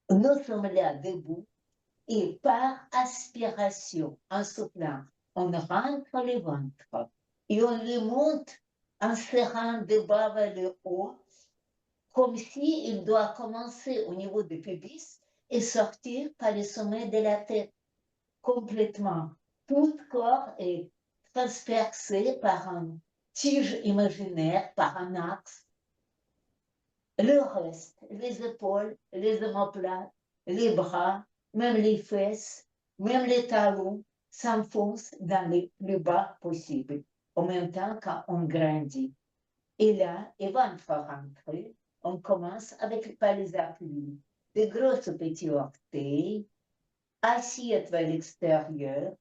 Nous sommes là debout et par aspiration, en soufflant, on rentre le ventre et on le monte en serrant de bas vers le haut, comme s'il doit commencer au niveau du pubis et sortir par le sommet de la tête complètement. Tout le corps est transpercé par un tige imaginaire, par un axe. Le reste, les épaules, les omoplates, les bras, même les fesses, même les talons, s'enfoncent dans les plus bas possible, en même temps qu'on grandit. Et là, et ventre rentré, on commence avec par les appuis, des grosses petits orteils, assiette vers l'extérieur,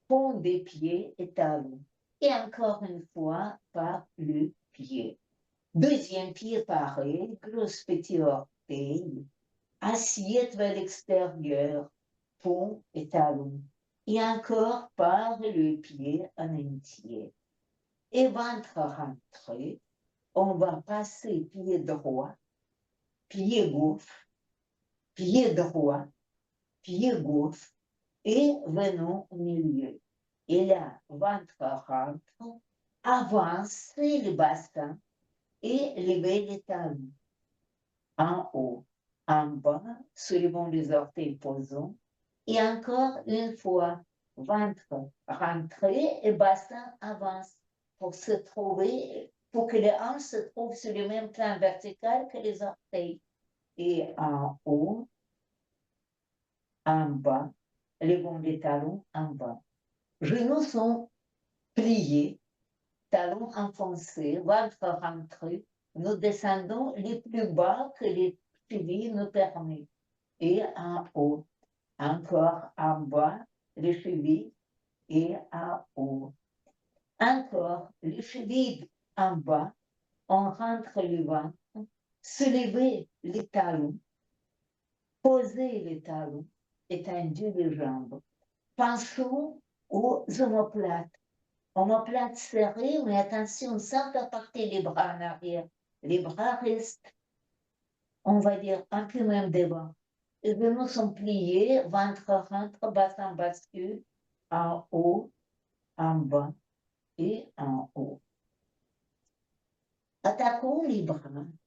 pont des pieds et talons. Et encore une fois, par le pied. Deuxième pied pareil, grosse petit orteil, assiette vers l'extérieur, pont et talon. Et encore par le pied en entier. Et ventre rentré, on va passer pied droit, pied gauche, pied droit, pied gauche, et venons au milieu. Et là, ventre rentre, avancez le bassin et levez les talons. En haut, en bas, soulevons les orteils, posons. Et encore une fois, ventre rentré et bassin avance pour se trouver, pour que les hanches se trouvent sur le même plan vertical que les orteils. Et en haut, en bas, levons les talons en bas. Genoux sont pliés, talons enfoncés, ventre rentré. Nous descendons les plus bas que les chevilles nous permettent. Et en haut, encore en bas, les chevilles et en haut. Encore les chevilles en bas, on rentre le ventre, soulever les talons, poser les talons, étendre les jambes. Pensons aux omoplates. Omoplates serrées, mais attention, sans faire partir les bras en arrière. Les bras restent, on va dire, un peu même devant. Les genoux sont pliés, ventre rentre, bassin bascule, en haut, en bas et en haut. Attaquons les bras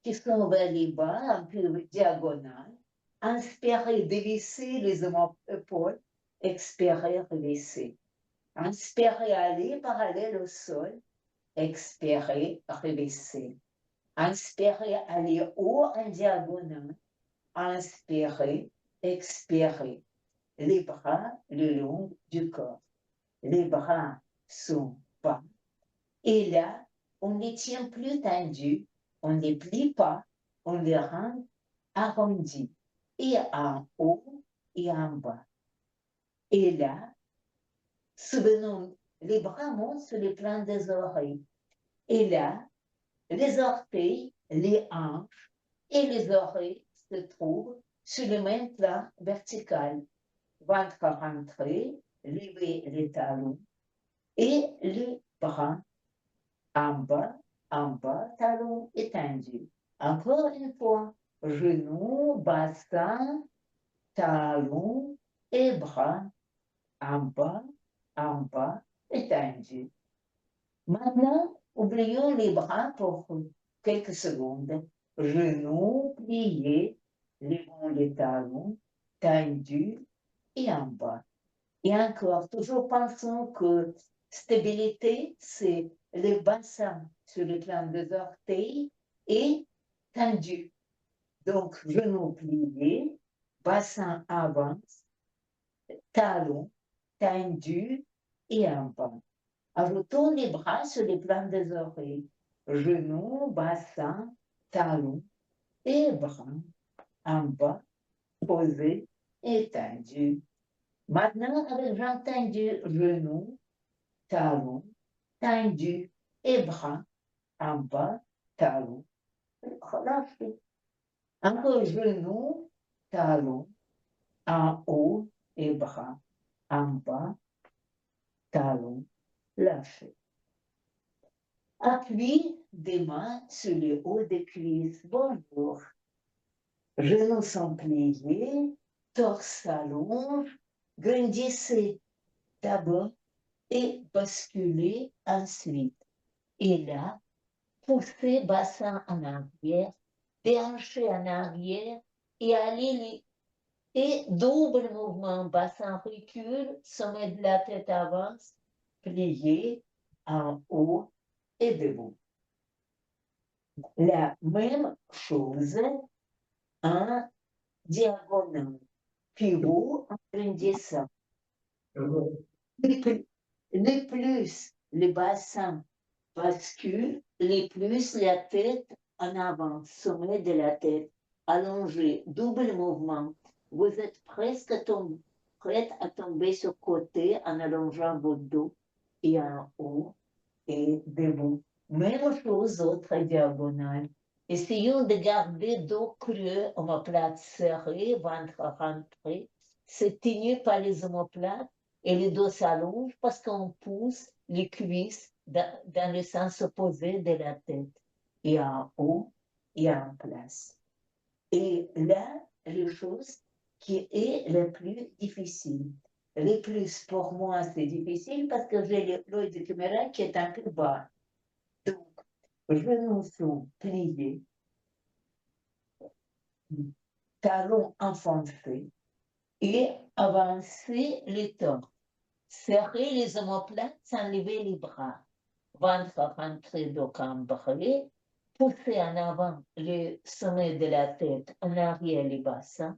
qui sont vers les bas, un peu diagonal. Inspirez, dévissez les épaules. Expirez, rebaissez. Inspirez, allez parallèle au sol. Expirez, rebaissez. Inspirez, allez haut en diagonale. Inspirez, expirez. Les bras le long du corps. Les bras sont bas. Et là, on ne les tient plus tendus, on ne les plie pas, on les rend arrondis. Et en haut et en bas. Et là, souvenons, les bras montent sur le plan des oreilles. Et là, les orteils, les hanches et les oreilles se trouvent sur le même plan vertical. Ventre rentré, lever les talons et les bras en bas, talons étendus. Encore une fois, genoux, bassin, talons et bras en bas, étendus. Maintenant, oublions les bras pour quelques secondes. Genoux pliés, levons les talons, tendus et en bas. Et encore, toujours pensons que stabilité, c'est le bassin sur le plan des orteils et tendu. Donc, genoux pliés, bassin avance, talons tendus et en bas. Ajoutons les bras sur le plan des oreilles. Genoux, bassin, talons et bras en bas, posés et tendus. Maintenant, avec jambes tendues, genoux, talons, tendus et bras en bas, talons, relâchés. Encore genoux, talons, en haut et bras en bas, talons, lâchés. Appui des mains sur le haut des cuisses. Bonjour. Genoux sont pliés, torse s'allonge, grandissez d'abord et basculez ensuite. Et là, poussez bassin en arrière, déhanché en arrière et allez et double mouvement, bassin recule, sommet de la tête avance, plié en haut et debout. La même chose en diagonale, pivot en grandissant. Les plus le bassin bascule, les plus la tête en avant, sommet de la tête, allongé, double mouvement. Vous êtes prête à tomber sur le côté en allongeant votre dos et en haut et debout. Même chose, autre diagonale. Essayons de garder dos creux, omoplate serré, ventre rentré. C'est tenu par les omoplates et le dos s'allonge parce qu'on pousse les cuisses dans le sens opposé de la tête. Et en haut et en place. Et là, la chose qui est la plus difficile. Le plus pour moi, c'est difficile parce que j'ai l'œil de caméra qui est un peu bas. Donc, genoux sont pliés, talons enfoncés et avancer les torses. Serrer les omoplates sans lever les bras. Ventre rentré, dos cambré. Pousser en avant le sommet de la tête, en arrière les bassins.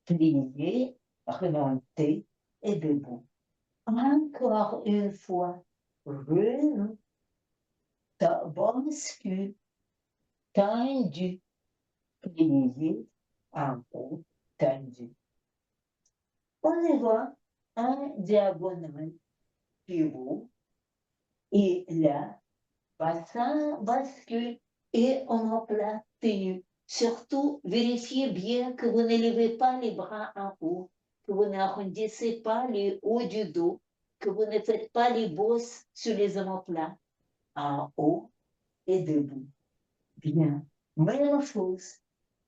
Plier, remonter et debout. Encore une fois, genoux, bascule, tendu, plié, en haut, tendu. On y va en diagonale, pivot, et là, bassin bascule et omoplate tenu. Surtout, vérifiez bien que vous ne levez pas les bras en haut, que vous n'arrondissez pas le haut du dos, que vous ne faites pas les bosses sur les omoplates, en haut et debout. Bien. Même chose.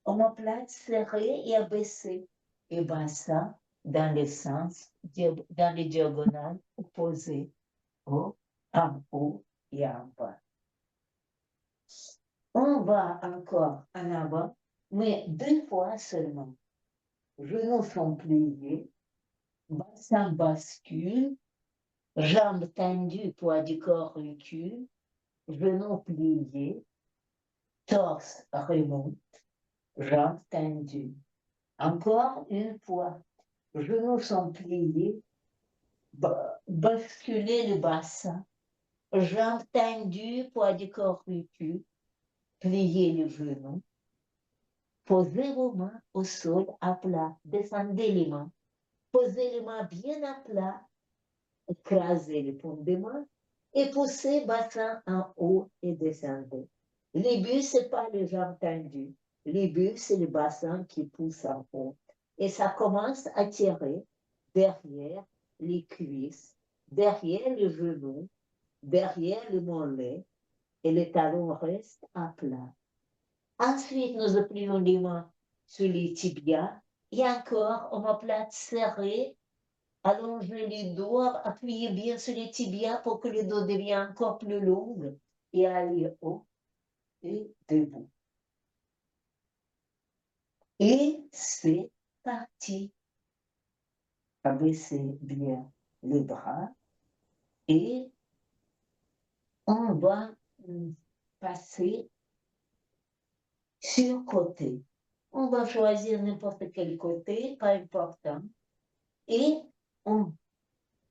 Omoplate serrée et abaissée, et bassin dans le sens, dans les diagonales opposées, en haut et en bas. On va encore en avant, mais 2 fois seulement. Genoux sont pliés, bassin bascule, jambes tendues, poids du corps recule, genoux pliés, torse remonte, jambes tendues. Encore une fois, genoux sont pliés, basculez le bassin, jambes tendues, poids du corps recule, pliez le genou. Posez vos mains au sol à plat, descendez les mains. Posez les mains bien à plat, écrasez les paumes des mains et poussez bassin en haut et descendez. Le but, ce n'est pas les jambes tendues. Le but, c'est le bassin qui pousse en haut. Et ça commence à tirer derrière les cuisses, derrière le genou, derrière le mollet et les talons restent à plat. Ensuite, nous plions les mains sur les tibias et encore omoplate serrée. Allongez les dos, appuyez bien sur les tibias pour que le dos devienne encore plus long et allez haut et debout. Et c'est parti. Abaissez bien les bras et on va passer sur côté. On va choisir n'importe quel côté, pas important. Et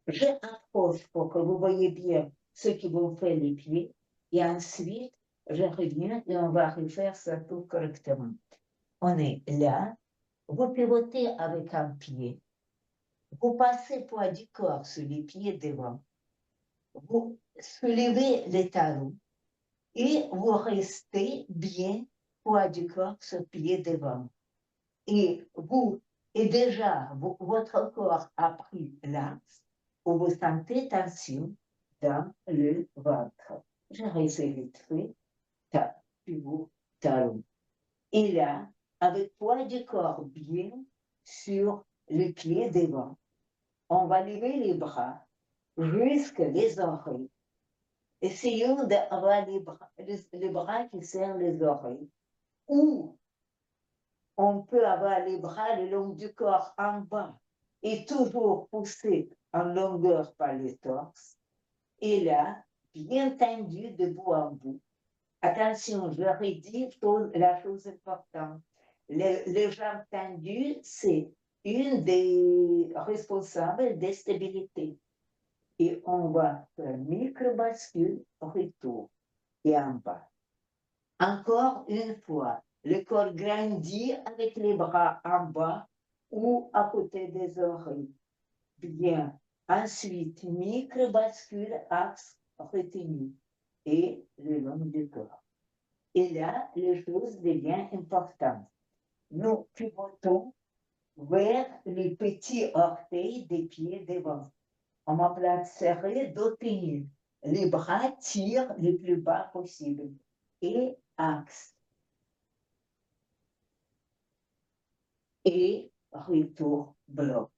j'approche pour que vous voyez bien ce qui vont faire les pieds. Et ensuite, je reviens et on va refaire ça tout correctement. On est là, vous pivotez avec un pied. Vous passez poids du corps sur les pieds devant. Vous soulevez les talons et vous restez bien poids du corps sur le pied devant. Et déjà, votre corps a pris l'axe où vous sentez tension dans le ventre. Je refais vite fait, pivot, talon. Et là, avec poids du corps bien sur les pieds devant. On va lever les bras jusqu'à les oreilles. Essayons d'avoir les bras qui serrent les oreilles. Ou on peut avoir les bras le long du corps en bas et toujours pousser en longueur par le torse. Et là, bien tendu de bout en bout. Attention, je redis la chose importante. Les jambes tendues, c'est une des responsables de stabilité. Et on va faire micro-bascule, retour et en bas. Encore une fois, le corps grandit avec les bras en bas ou à côté des oreilles. Bien. Ensuite, micro-bascule, axe retenu et le long du corps. Et là, les choses deviennent importantes. Nous pivotons vers les petits orteils des pieds devant. Omoplate serrée, dos tenu. Les bras tirent le plus bas possible. Et axe. Et retour bloc.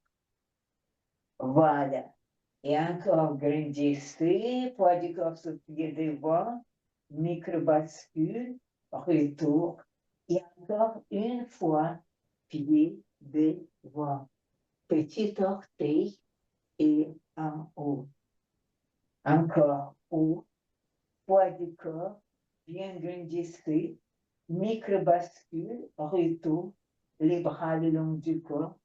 Voilà. Et encore grandissez, poids du corps sur pied devant, micro-bascule, retour. Et encore une fois, pied devant. Petit orteil et en haut. Encore haut, poids du corps, bien grandissez, micro-bascule, retour, les bras le long du corps.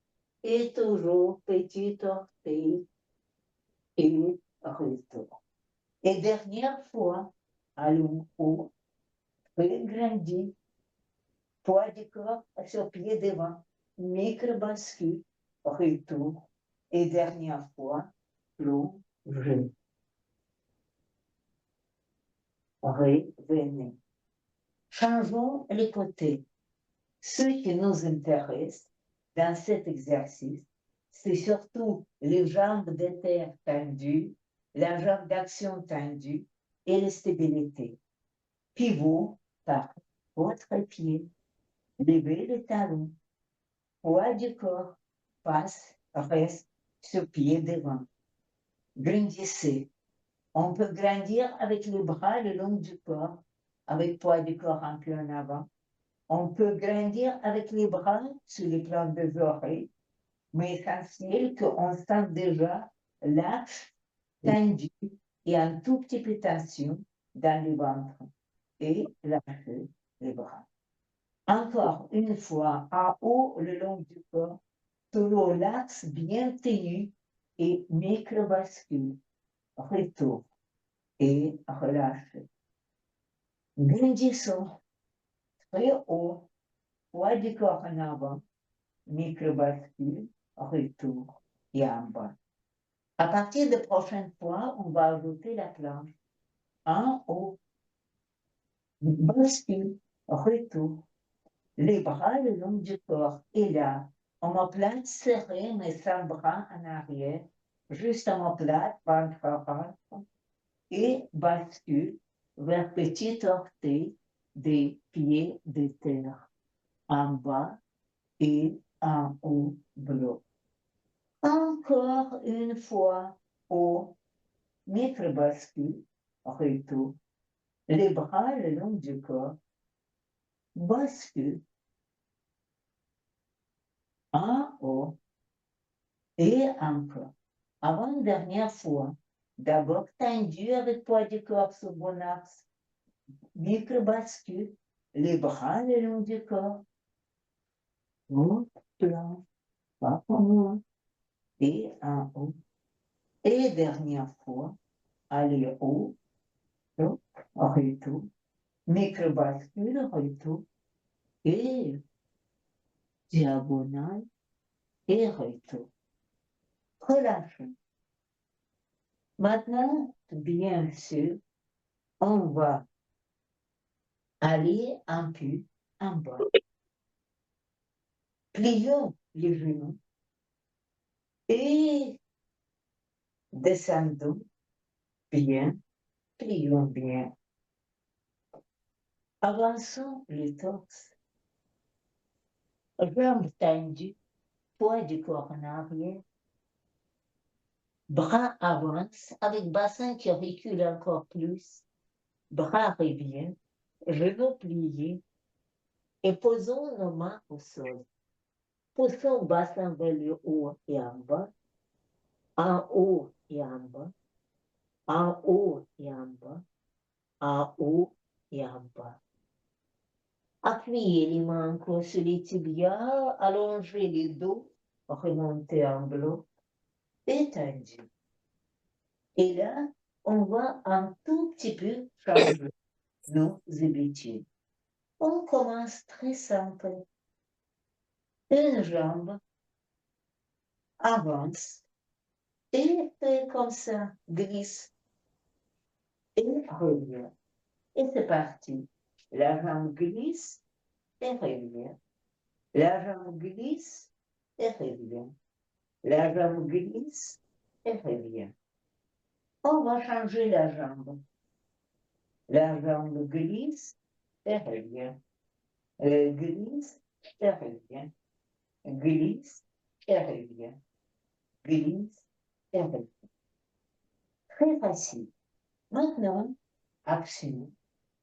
Et toujours petit orteil et retour. Et dernière fois, allons haut, grandi, poids du corps sur pied devant, micro-bascule, retour. Et dernière fois, plongée. Revenez. Changeons les côtés. Ce qui nous intéresse dans cet exercice, c'est surtout les jambes de terre tendues, la jambe d'action tendue et la stabilité. Pivot par votre pied, levez le talon, poids du corps, passe, reste sur pied devant. Grandissez. On peut grandir avec les bras le long du corps, avec poids du corps un peu en avant. On peut grandir avec les bras sur les plantes des oreilles, mais essentiel qu'on sente déjà l'axe tendu et un tout petit peu tension dans le ventre et lâcher les bras. Encore une fois, en haut le long du corps, toujours l'axe bien tenu et micro-bascule, retour et relâchez. Grandissons très haut, poids du corps en avant, micro-bascule, retour et en bas. À partir de la prochaine fois, on va ajouter la planche en haut, bascule, retour, les bras le long du corps et là, omoplate serrée mais sans bras en arrière, juste omoplate, ventre à et bascule vers petit orteil des pieds de terre, en bas et en haut bloc. Encore une fois, au micro-bascule, retour, les bras le long du corps, bascule, en haut et encore. Avant-dernière fois, d'abord tendu avec poids du corps sur bon axe, micro-bascule, les bras le long du corps, haut, plan, pas pour moi, et en haut. Et dernière fois, aller haut, retour, micro-bascule, retour, et diagonale, et retour. Relâchez. Maintenant, bien sûr, on va aller un peu en bas. Plions les genoux et descendons bien, plions bien. Avançons le torse. Jambes tendues, poids du corps en arrière. Bras avancent avec bassin qui recule encore plus. Bras reviennent, genoux pliés et posons nos mains au sol. Poussons bassin vers le haut et en bas, en haut et en bas, en haut et en bas, en haut et en bas. Appuyez les mains encore sur les tibias, allongez les dos, remontez en bloc, étendu. Et là, on va un tout petit peu changer nos habitudes. On commence très simple. Une jambe avance et fait comme ça, glisse et revient. Et c'est parti. La jambe glisse et revient. La jambe glisse et revient. La jambe glisse et revient. On va changer la jambe. La jambe glisse et revient. Glisse et revient. Glisse et revient. Glisse et revient. Très facile. Maintenant, action.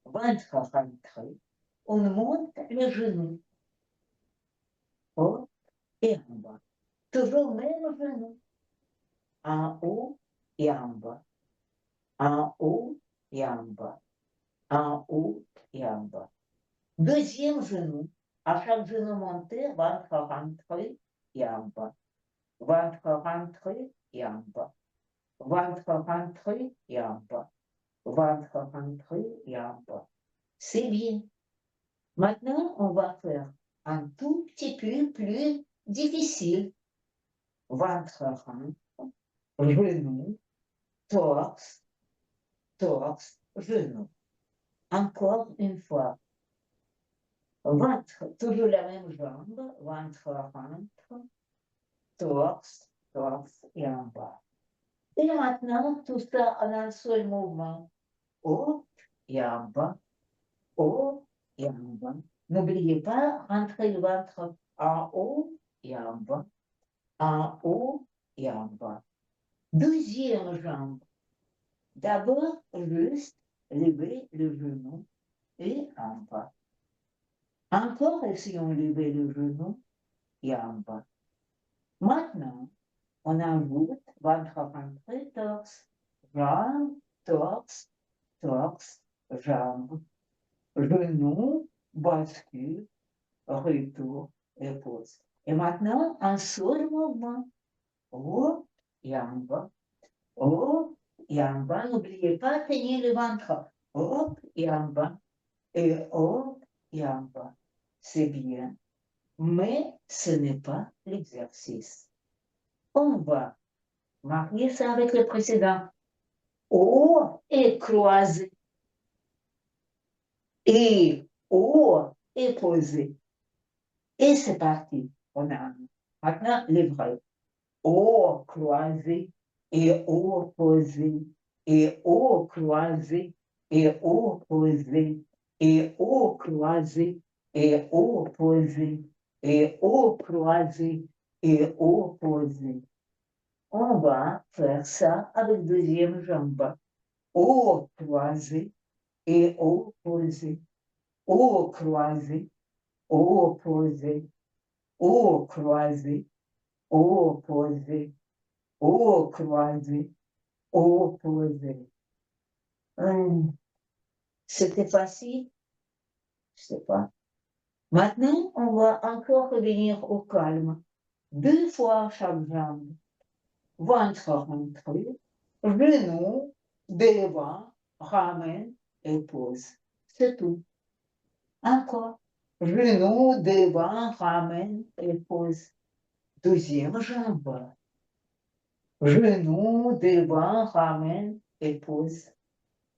Ventre rentré. On monte le genou. Haut et en bas. Toujours même genou. En haut et en bas. En haut et en bas. En haut et en bas. Deuxième genou. À chaque genou monté, ventre rentré et en bas. Ventre rentré et en bas. Ventre rentré et en bas. Ventre rentré et en bas. C'est bien. Maintenant, on va faire un tout petit peu plus difficile. Ventre rentre, genou, torse, torse, genou. Encore une fois. Ventre, toujours la même jambe. Ventre rentre, torse, torse et en bas. Et maintenant, tout ça en un seul mouvement. Haut et en bas. Haut et en bas. N'oubliez pas, rentrer le ventre en haut et en bas. En haut et en bas. Deuxième jambe. D'abord, juste lever le genou et en bas. Encore essayons de lever le genou et en bas. Maintenant, on ajoute ventre rentré, torse, jambe, torse, torse, jambe, genou, bascule, retour et pose. Et maintenant, un seul mouvement. Haut et en bas. Haut et en bas. N'oubliez pas de tenir le ventre. Haut et en bas. Et haut et en bas. C'est bien. Mais ce n'est pas l'exercice. On va marier ça avec le précédent. Haut et croisé. Et haut et posé. Et c'est parti. On a maintenant les vrais. Haut croisé et haut posé. Et haut croisé et haut posé. Et haut croisé et haut posé. Et haut croisé et haut posé. On va faire ça avec deuxième jambe. Haut croisé et haut posé. Haut croisé, haut posé. Haut croisé, haut posé. Haut croisé, haut posé. C'était facile? Je sais pas. Maintenant, on va encore revenir au calme. 2 fois chaque jambe. Ventre rentré, genou, devant, ramène et pose. C'est tout. Encore. Genou, devant, ramène et pose. Deuxième jambe. Genou, devant, ramène et pose.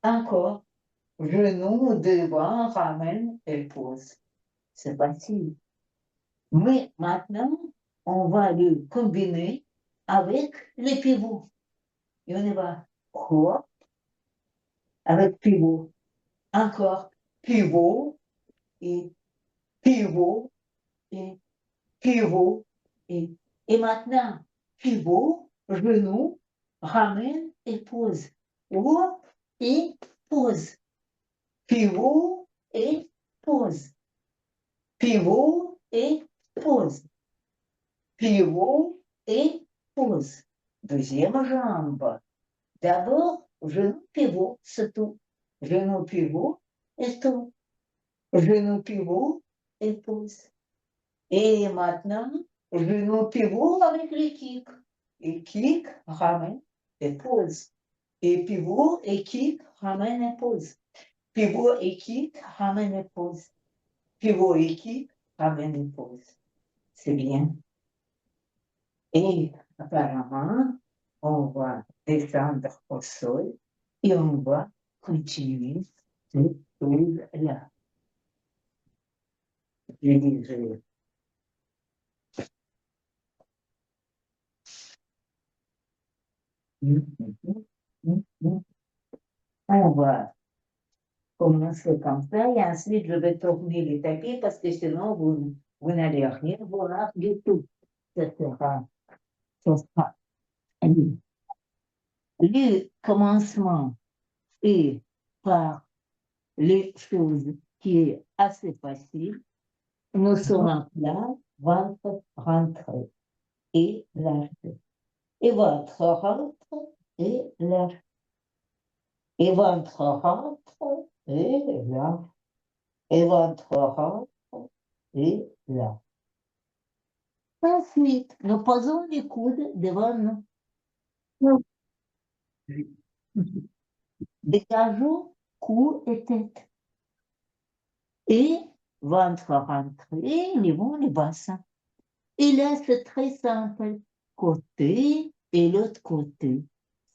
Encore. Genou, devant, ramène et pose. C'est facile. Mais maintenant, on va le combiner avec les pivots. Et on y va. Hop, avec pivot. Encore pivot et pivot et pivot, et maintenant, pivot, genou, ramène et pose. Hop, et pose. Pivot et pose. Pivot et pose. Pivot et pose. Deuxième jambe. D'abord, genou pivot, c'est tout. Genou pivot et tout. Genou pivot et pose. Et maintenant, genou pivot avec les kicks. Et kick, ramène et pose. Et pivot et kick, ramène et pose. Pivot et kick, ramène et pose. Pivot et kick, ramène et pose. C'est bien. Et apparemment, on va descendre au sol et on va continuer cette chose-là. Je dirais. On va commencer comme ça et ensuite je vais tourner les tapis parce que sinon vous n'allez rien voir du tout. Ça sera le commencement et par les choses qui est assez facile. Nous serons là, ventre, rentrer et lâcher. Et ventre, rentre et lâche. Et ventre, rentre et lâche. Et ventre, rentre et lâche. Ensuite, nous posons les coudes devant nous. Dégageons cou et tête. Et ventre rentré, levons les bassins. Et là, c'est très simple. Côté et l'autre côté.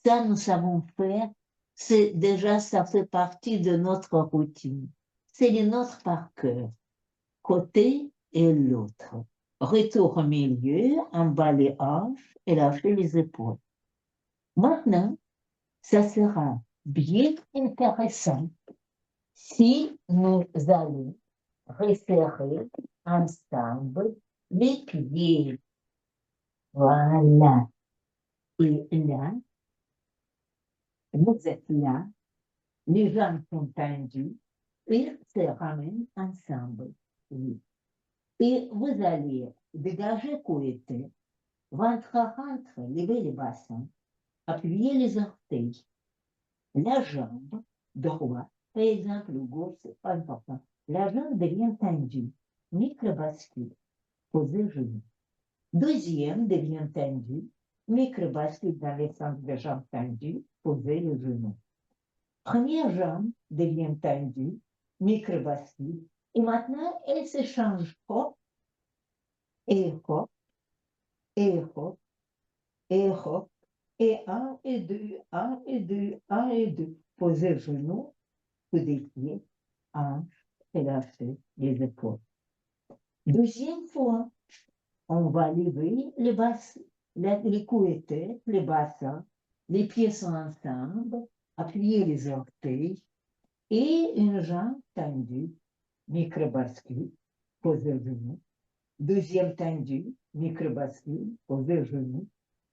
Ça, nous savons faire. C'est déjà, ça fait partie de notre routine. C'est le nôtre par cœur. Côté et l'autre. Retour au milieu, en bas les hanches et lâcher les épaules. Maintenant, ça sera bien intéressant si nous allons resserrer ensemble les pieds. Voilà. Et là, vous êtes là, les jambes sont tendues, et se ramènent ensemble. Oui. Et vous allez dégager cou et tête, ventre rentre, lever les bassins, appuyer les orteils. La jambe droite, par exemple, le gauche, c'est pas important. La jambe devient tendue, micro-bascule, posez le genou. Deuxième devient tendue, micro-bascule dans le sens de jambe tendue, posez le genou. Première jambe devient tendue, micro-bascule, et maintenant elle se change hop, et hop, et hop, et hop, et un et deux, un et deux, un et deux. Posez le genou, coup des pieds, hanche, et lâcher les épaules. Deuxième fois, on va lever les bassins, les coups et tête, les bassins, les pieds sont ensemble, appuyer les orteils et une jambe tendue, micro-bascule, poser le genou. Deuxième tendue, micro-bascule, poser le genou.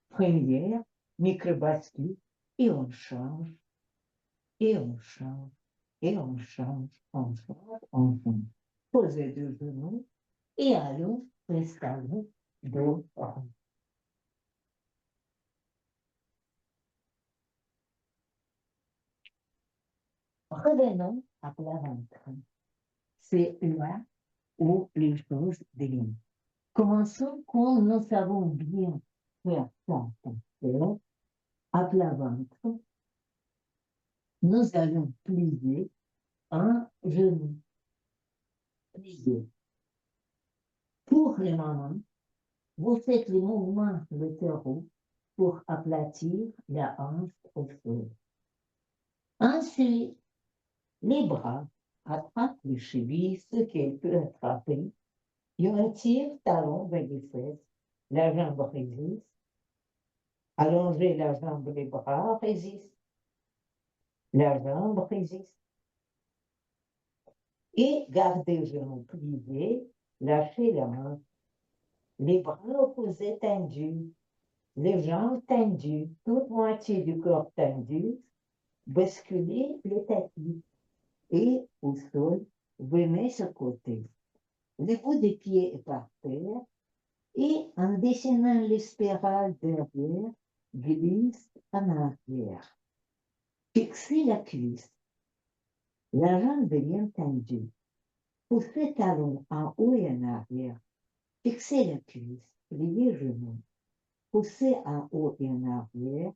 Première, micro-bascule, et on change, et on change, et on change, on change, on change. Posez deux genoux et allons installer dos rond. Revenons à plat ventre. C'est là où les choses délivrent. Commençons quand nous savons bien faire ça. À plat ventre, nous allons plier un genou. Plier. Pour les mamans, vous faites le mouvement latéraux pour aplatir la hanche au sol. Ensuite, les bras attrapent les chevilles, ce qu'elle peut attraper. Il retire talon vers les fesses. La jambe résiste. Allongez la jambe, les bras résistent. La jambe résiste. Et gardez le genou plié. Lâchez la main. Les bras opposés tendus, les jambes tendues, toute moitié du corps tendu, basculez le tapis et au sol, venez sur côté. Le bout des pieds est par terre et en dessinant les spirales derrière, glisse en arrière. Fixez la cuisse. La jambe bien tendue. Poussez talon en haut et en arrière. Fixez la cuisse. Pliez genou. Poussez en haut et en arrière.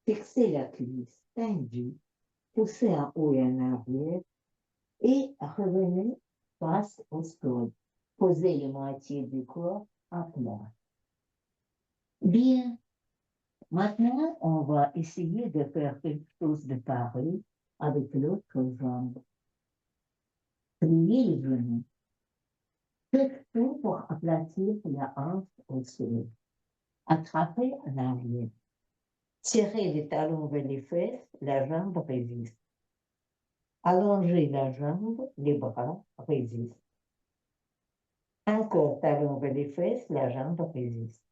Fixez la cuisse tendue. Poussez en haut et en arrière. Et revenez face au sol. Posez les moitiés du corps à plat. Bien. Maintenant, on va essayer de faire quelque chose de pareil avec l'autre jambe. Pliez les genoux. Faites tout pour aplatir la hanche au sol. Attrapez en arrière. Tirez les talons vers les fesses, la jambe résiste. Allongez la jambe, les bras résistent. Encore talons vers les fesses, la jambe résiste.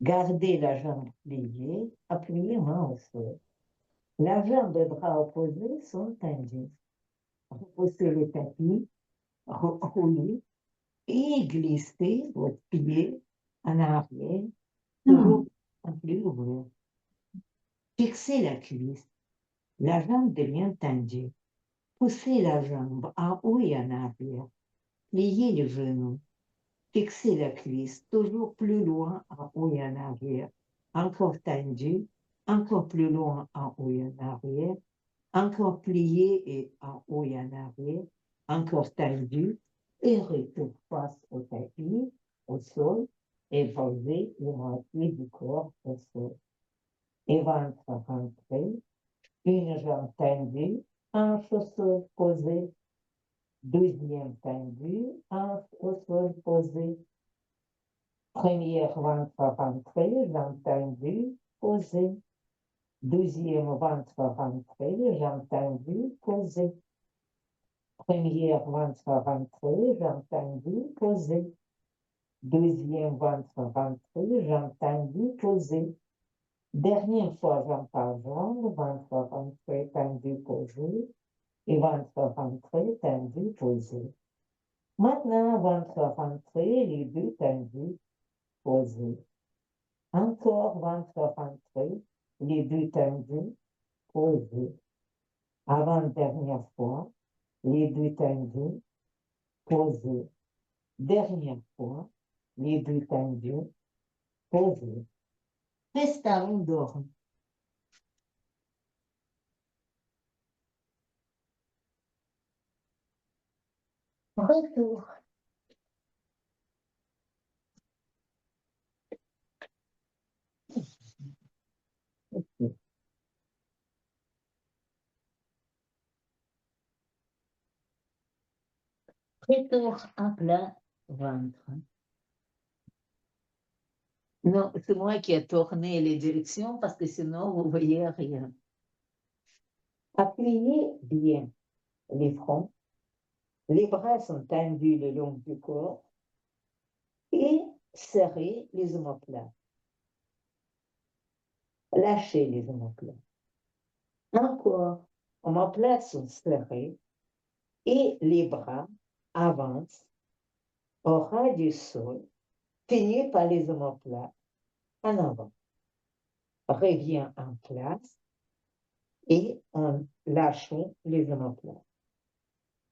Gardez la jambe pliée, appuyez main au sol. La jambe et bras opposés sont tendus. Repoussez le tapis, roulez et glissez votre pied en arrière, toujours un peu ouvert. Fixez la cuisse. La jambe devient tendue. Poussez la jambe en haut et en arrière. Pliez le genou. Fixez la cuisse toujours plus loin en haut et en arrière. Encore tendu. Encore plus loin en haut et en arrière. Encore plié et en haut et en arrière. Encore tendu. Et retour face au tapis, au sol. Et posez le moitié du corps au sol. Et ventre rentré. Une jambe tendue, hanche au sol posé, deuxième tendue, hanche au sol posé, première ventre rentré, jambe tendue, posée, deuxième ventre rentré, jambe tendue, posée, première ventre rentré, jambe tendue, posée, deuxième ventre rentré, jambe tendue, posée, dernière fois jambe par jambe, ventre rentré, tendu, posé, et ventre rentré, tendu, posé. Maintenant, ventre rentré, les deux tendus, posés. Encore ventre rentré, les deux tendus, posés. Avant-dernière fois, les deux tendus, posés. Dernière fois, les deux tendus, posés. Restons dormir. Retour. Retour en plein ventre. Non, c'est moi qui ai tourné les directions parce que sinon vous voyez rien. Appuyez bien les fronts. Les bras sont tendus le long du corps et serrez les omoplates. Lâchez les omoplates. Encore, omoplates sont serrés et les bras avancent au ras du sol, tenus par les omoplates en avant. Revient en place et en lâchant les omoplates.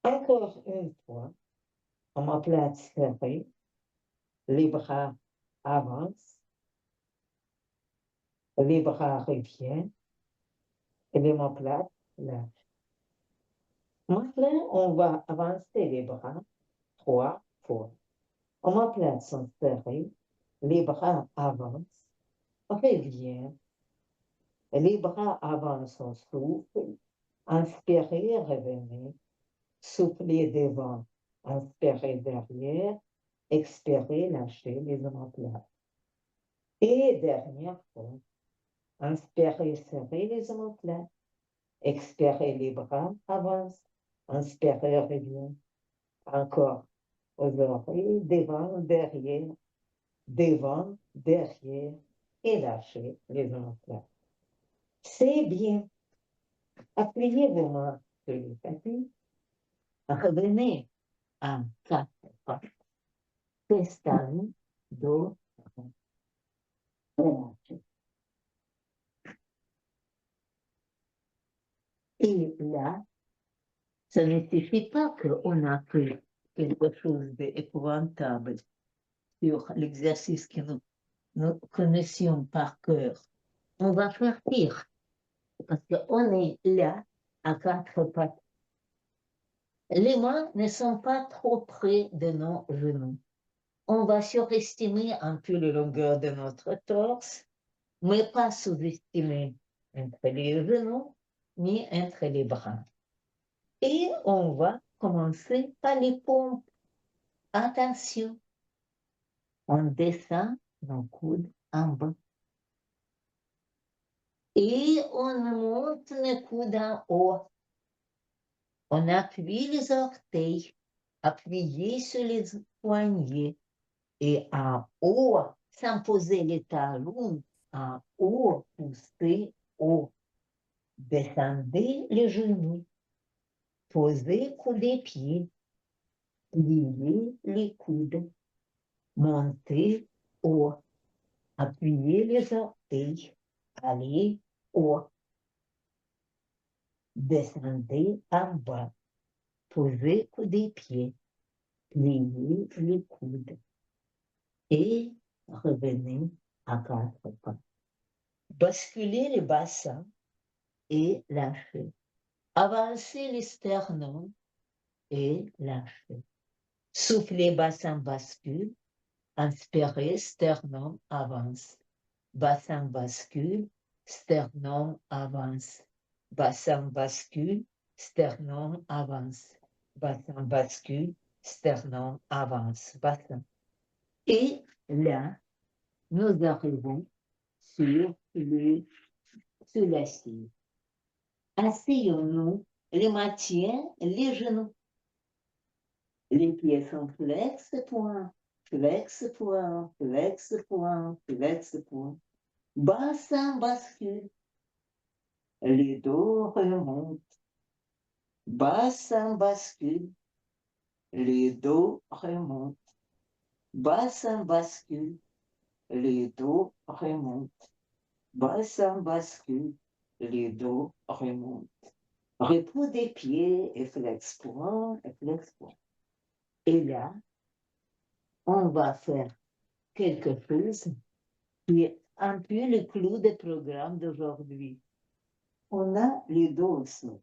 Encore une fois, omoplates serrées, les bras avancent, les bras reviennent et les omoplates lâchent. Maintenant, on va avancer les bras 3 fois. Omoplates sont serrés, les bras avancent, revient, les bras avancent, on souffle, inspirez, revenez, soufflez devant, inspirez derrière, expirez, lâchez les omoplates. Et dernière fois, inspirez, serrez les omoplates, expirez, les bras avancent, inspirez, revient, encore. aux oreilles, devant, derrière, et lâchez les omoplates. C'est bien. Appuyez vos mains sur le tapis. Revenez en 4 pas. Testez, dos, relâchez. Et là, ça ne suffit pas qu'on a fait quelque chose d'épouvantable sur l'exercice que nous connaissions par cœur. On va faire pire, parce qu'on est là à 4 pattes. Les mains ne sont pas trop près de nos genoux. On va surestimer un peu la longueur de notre torse, mais pas sous-estimer entre les genoux ni entre les bras. Et on va commencer par les pompes. Attention, on descend nos coudes en bas. Et on monte les coudes en haut. On appuie les orteils, appuyez sur les poignets et en haut, sans poser les talons, en haut, poussez haut. Descendez les genoux, posez coude et pied, pliez les coudes, montez haut, appuyez les orteils, allez haut. Descendez en bas, posez coude et pied, pliez les coudes et revenez à 4 pas. Basculez le bassin et lâchez. Avancez les sternums et lâchez. Soufflez, bassin bascule. Inspirez, sternum avance. Bassin bascule, sternum avance. Bassin bascule, sternum avance. Bassin bascule, sternum avance. Bassin. Et là, nous arrivons sur l'assise. Asseyons-nous, les mains, les genoux. Les pieds sont flex, point, flex, point, flex, point, flex, point. Bassin bascule. Les dos remontent. Bassin bascule. Les dos remontent. Bassin bascule. Les dos remontent. Bassin bascule. Les dos remontent. Repos des pieds et flex point et flex point. Et là, on va faire quelque chose qui est un peu le clou du programme d'aujourd'hui. On a les dos au sol.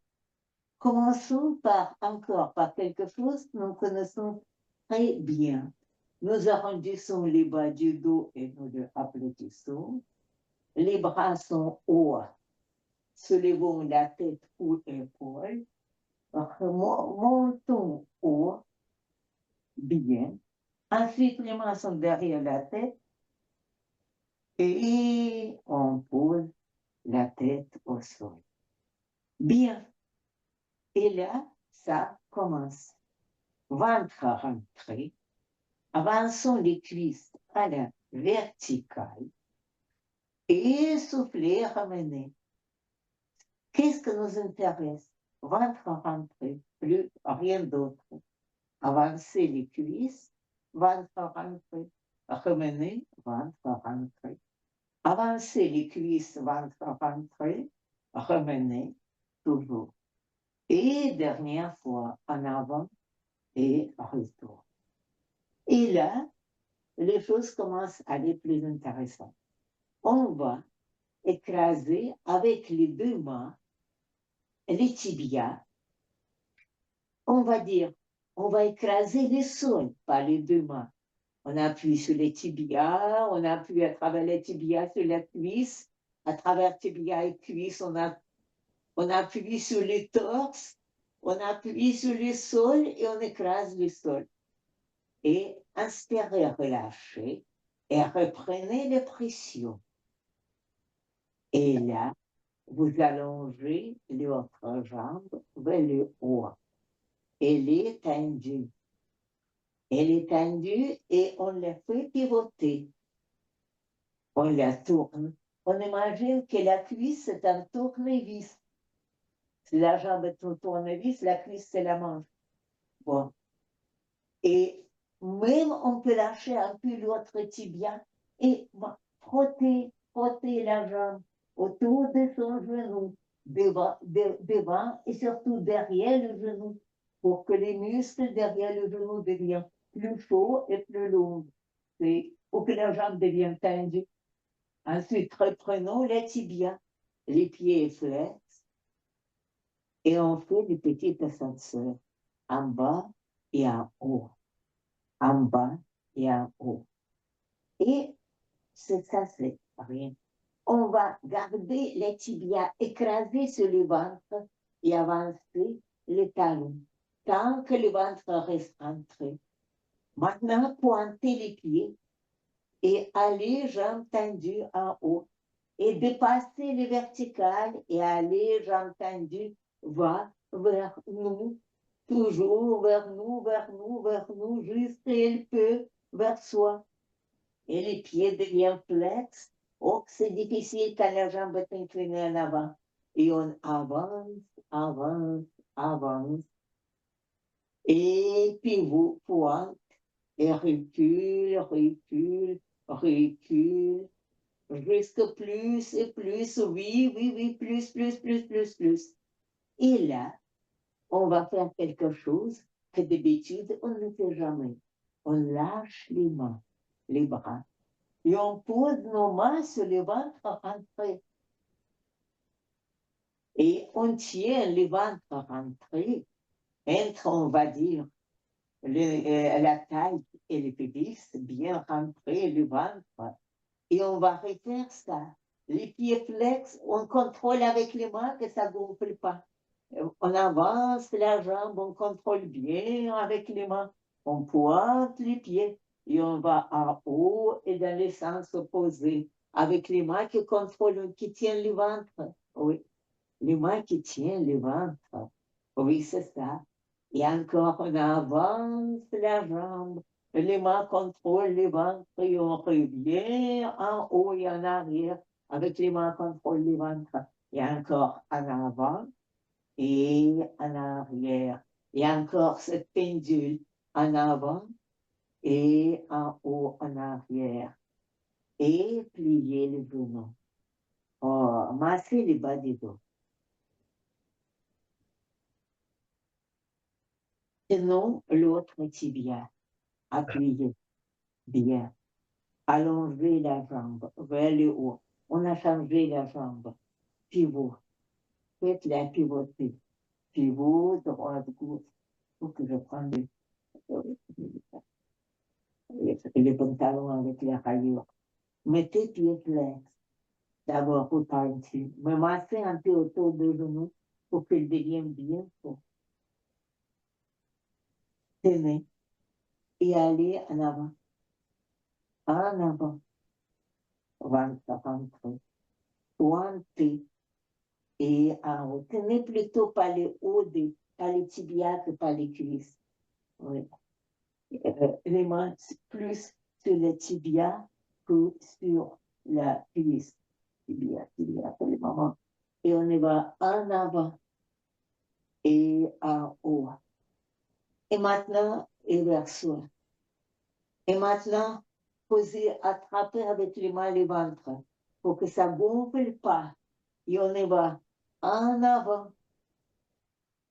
Commençons encore par quelque chose que nous connaissons très bien. Nous arrondissons les bas du dos et nous le applaudissons. Les bras sont hauts. Soulevons la tête ou l'épaule. Montons haut. Bien. Ensuite, les mains sont derrière la tête. Et on pose la tête au sol. Bien. Et là, ça commence. Ventre rentré. Avançons les cuisses à la verticale. Et souffler, ramener. Qu'est-ce que nous intéresse? Ventre rentré, plus rien d'autre. Avancer les cuisses, ventre rentré. Ramener, ventre rentré. Avancer les cuisses, ventre rentré. Ramener, toujours. Et dernière fois, en avant et retour. Et là, les choses commencent à aller plus intéressantes. On va écraser avec les 2 mains les tibias. On va dire, on va écraser le sol par les 2 mains. On appuie sur les tibias, on appuie à travers les tibias sur la cuisse. À travers tibias et cuisse, on appuie sur le torse, on appuie sur le sol et on écrase le sol. Et inspirez, relâchez et reprenez la pression. Et là, vous allongez votre jambe vers le haut. Elle est tendue. Elle est tendue et on la fait pivoter. On la tourne. On imagine que la cuisse est un tournevis. Si la jambe est un tournevis, la cuisse, c'est la manche. Bon. Et même on peut lâcher un peu l'autre tibia et frotter la jambe autour de son genou, devant et surtout derrière le genou, pour que les muscles derrière le genou deviennent plus chauds et plus longs, pour que la jambe devienne tendue. Ensuite, reprenons les tibias, les pieds flex, et on fait des petites ascenseurs en bas et en haut, en bas et en haut. Et c'est ça, c'est rien. On va garder les tibias écrasés sur le ventre et avancer les talons tant que le ventre reste rentré. Maintenant, pointer les pieds et aller jambes tendues en haut et dépasser les verticales et aller jambes tendues vers nous, toujours vers nous, jusqu'il peut vers soi. Et les pieds deviennent flex. Oh, c'est difficile quand la jambe est inclinée en avant. Et on avance. Et puis vous pointe et recule, jusque plus et plus, oui, plus. Et là, on va faire quelque chose que d'habitude, on ne fait jamais. On lâche les mains, les bras, et on pose nos mains sur le ventre rentré. Et on tient le ventre rentré entre, on va dire, la taille et le pubis, bien rentré, le ventre. Et on va refaire ça. Les pieds flex, on contrôle avec les mains que ça ne gonfle pas. On avance la jambe, on contrôle bien avec les mains. On pointe les pieds et on va en haut et dans le sens opposé. Avec les mains qui contrôlent, qui tiennent le ventre. Oui, les mains qui tiennent le ventre. Oui, c'est ça. Et encore, on avance la jambe. Les mains contrôlent le ventre et on revient en haut et en arrière. Avec les mains contrôlent le ventre. Et encore en avant et en arrière. Et encore cette pendule en avant et en haut, en arrière. Et plier les genoux. Oh, masser les bas des dos. Sinon, l'autre tibia. Appuyez bien. Allonger la jambe vers le haut. On a changé la jambe. Pivot. Faites-la pivoter. Pivot, droite, gauche. Faut que je prenne les pantalons avec les rayures. Mettez pieds flex. D'abord au dessus. Me massez un peu autour des genoux pour qu'ils deviennent bien forts. Tenez. Et allez en avant. En avant. Rentrez. Pointez. Et en haut. Tenez plutôt par le haut, par les tibias que par les cuisses. Oui. Les mains plus sur les tibias que sur la cuisse. Tibia, pour le moment. Et on y va en avant et en haut. Et maintenant, et vers soi. Et maintenant, posez, attraper avec les mains le ventre pour que ça ne gonfle pas. Et on y va en avant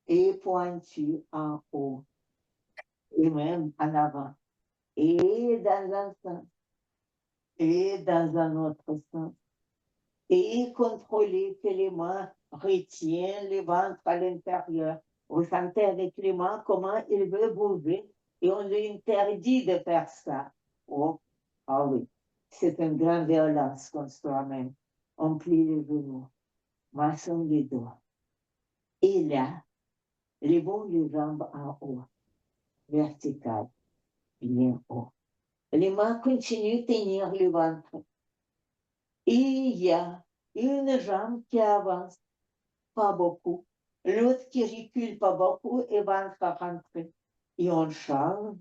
et pointu en haut. Et même en avant. Et dans un sens. Et dans un autre sens. Et contrôler que les mains retiennent le ventre à l'intérieur. Vous sentez avec les mains comment il veut bouger et on lui interdit de faire ça. Oh, ah oui, c'est une grande violence contre soi-même. On plie les genoux, maçonne les doigts. Et là, levons les jambes en haut, verticales, bien haut. Les mains continuent de tenir le ventre. Et il y a une jambe qui avance, pas beaucoup. L'autre qui recule pas beaucoup et ventre à rentrer. Et on change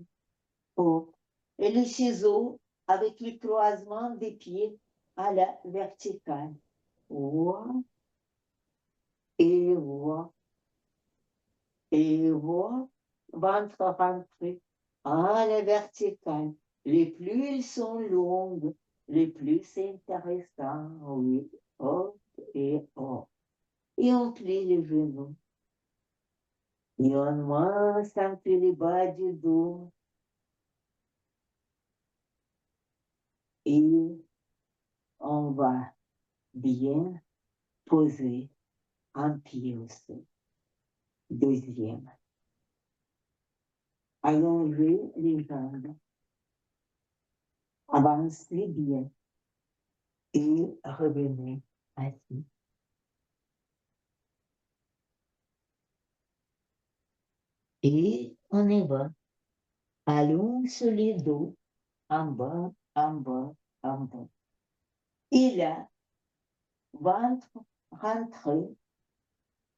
hop. Et les ciseaux avec le croisement des pieds à la verticale. Hop. Et hop. Et hop. Ventre rentré à la verticale. Les plus ils sont longues, les plus c'est intéressant. Oui. Hop et hop. Et on plie les genoux. Et on masse un peu les bas du dos. Et on va bien poser un pied au sol. Deuxième. Allongez les jambes. Avancez bien. Et revenez assis. Et on y va. Allons sur les dos. En bas, en bas, en bas. Et là, ventre rentré.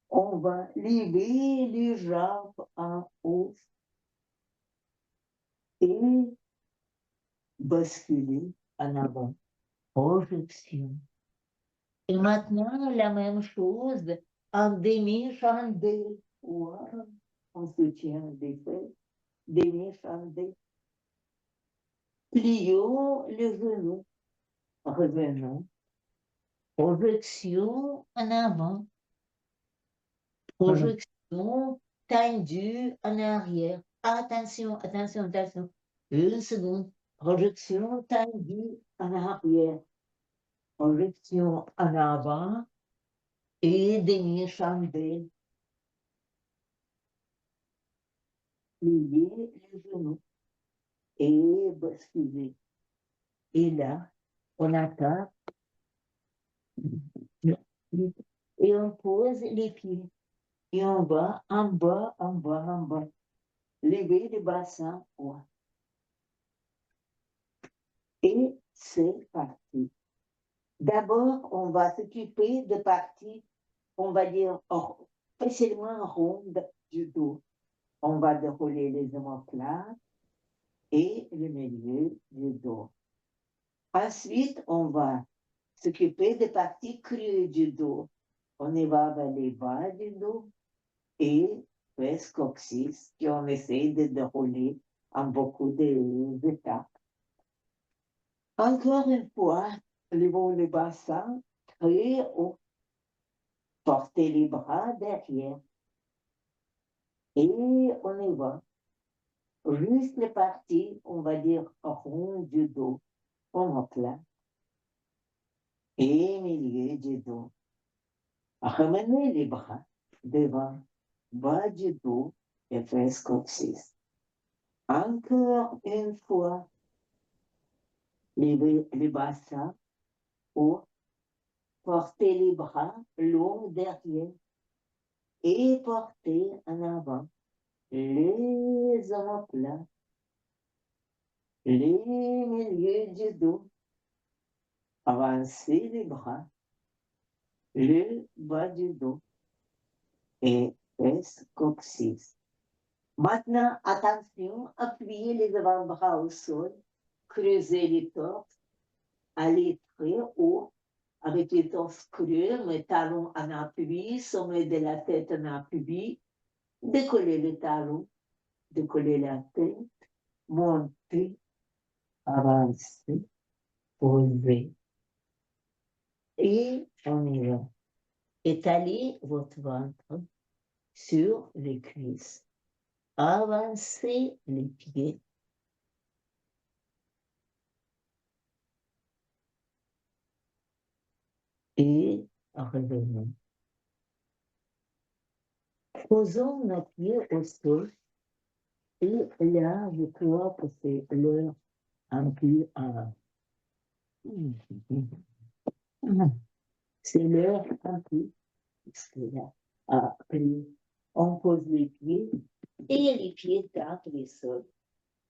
On va lever les jambes en haut et basculer en avant. Projection. Et maintenant, la même chose en demi-chandelle. Wow. On se tient des fesses, demi-chandelle. Plions le genou. Revenons. Projection en avant. Projection tendue en arrière. Attention, attention, attention. Une seconde. Projection tendue en arrière. Projection en avant et demi-chandelle. Plier les genoux et basculer. Et là, on attaque et on pose les pieds. Et on va en bas, en bas, en bas. Lever le bassin. Ouais. Et c'est parti. D'abord, on va s'occuper de parties, on va dire, facilement rondes du dos. On va dérouler les omoplates et le milieu du dos. Ensuite, on va s'occuper des parties crues du dos. On y va vers les bas du dos et fesses coccyx qu'on essaie de dérouler en beaucoup d'étapes. Encore une fois, levons le bassin très haut. Portez les bras derrière. Et on y va. Juste les parties, on va dire, rond du dos, omoplate. Et milieu du dos. Ramenez les bras devant, bas du dos et fesses coccyx. Encore une fois, les bassins haut, portez les bras longs derrière et portez en avant les omoplates, les milieux du dos. Avancez les bras, le bas du dos et fesses coccyx. Maintenant, attention, appuyez les avant-bras au sol, creusez les torses, allez très haut avec les torses creux, mes talons en appui, sommet de la tête en appui, décollez les talons, décollez la tête, montez, avancez, posez. Et on y va. Étalez votre ventre sur les cuisses. Avancez les pieds. Et revenons. Posons nos pieds au sol. Et là, je crois que c'est l'heure un peu c'est l'heure un peu, parce que là, on pose les pieds et les pieds tapent le sol.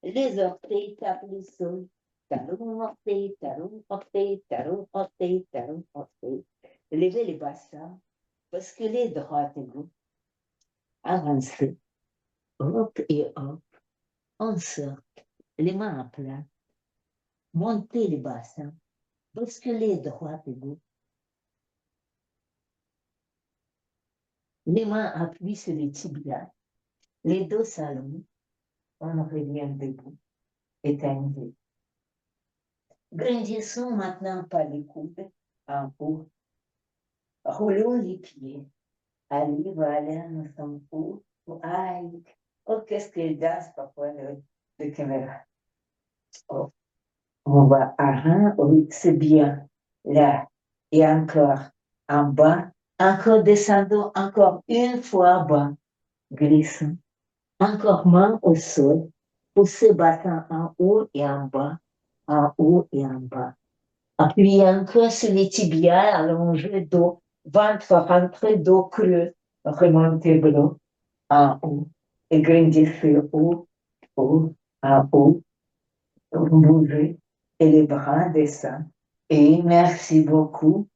Les orteils tapent le sol. Talon, orteil, talon, orteil, talon, orteil, talon, orteil. Levez les bassins, basculez droite et gauche. Avancez. Hop et hop. On sort. les mains à plat, montez les bassins, basculez droite et gauche. Les mains appuient sur les tibias, les dos s'allongent, on revient debout, éteignez. Grandissons maintenant par les coudes en haut. Roulons les pieds. Allez, voilà, nous sommes hauts. Aïe, oh, qu'est-ce qu'elle danse parfois de caméra. Oh, on va, oui, c'est bien. Là, et encore en bas, encore descendons, encore une fois bas, glissons. Encore main au sol, poussez bassin en haut et en bas, en haut et en bas. Appuyez encore sur les tibias, allongez dos, ventre rentré, dos creux, remontez bras en haut, et grandissez haut, haut, en haut, bougez, et les bras descendent. Et merci beaucoup.